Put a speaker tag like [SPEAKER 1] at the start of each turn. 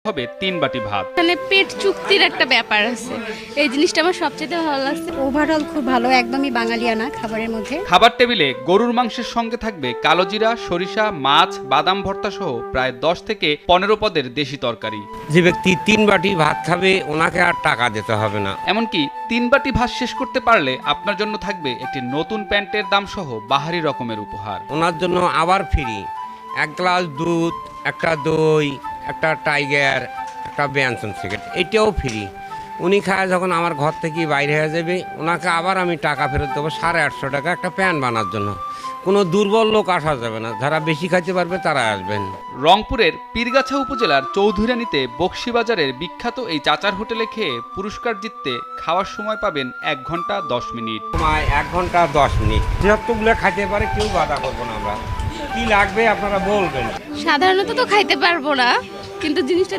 [SPEAKER 1] হবে 3 বাটি ভাত।
[SPEAKER 2] মানে পেট চুক্তির একটা ব্যাপার আছে, এই জিনিসটা আমার সবচেয়ে ভালো লাগছে।
[SPEAKER 3] ওভারঅল খুব ভালো, একদমই বাঙালিয়ানা খাবারের মধ্যে।
[SPEAKER 1] খাবার টেবিলে গরুর মাংসের সঙ্গে থাকবে কালোজিরা, সরিষা, মাছ, বাদাম ভর্তা সহ প্রায় 10 থেকে 15 পদের দেশি তরকারি।
[SPEAKER 4] যে ব্যক্তি 3 বাটি ভাত খাবে ওনাকে আর টাকা দিতে হবে না।
[SPEAKER 1] এমনকি 3 বাটি ভাত শেষ করতে পারলে আপনার জন্য থাকবে একটি নতুন প্যান্টের দাম সহ বাহারি রকমের উপহার।
[SPEAKER 4] ওনার জন্য আবার ফ্রি 1 গ্লাস দুধ, একটা দই, একটা টাইগার, একটা বেনসন সিগারেট, এটাও ফ্রি। উনি খায় যখন আমার ঘর থেকে বাইরে হয়ে যাবে, ওনাকে আবার আমি টাকা ফেরত দেবো 850 টাকা একটা প্যান্ট বানার জন্য। কোনো দুর্বল লোক আসা যাবে না, যারা বেশি খাইতে পারবে তারা আসবেন।
[SPEAKER 1] রংপুরের পীরগাছা উপজেলার চৌধুরানীতে বক্সিবাজারের বিখ্যাত এই চাচার হোটেলে খেয়ে পুরস্কার জিততে খাওয়ার সময় পাবেন 1 ঘন্টা 10 মিনিট।
[SPEAKER 4] সময় 1 ঘন্টা 10 মিনিট। যতগুলো খাইতে পারে কেউ বাধা করবো না। আমরা কি লাগবে আপনারা বলবেন।
[SPEAKER 2] সাধারণত তো খাইতে পারবো না, কিন্তু জিনিসটা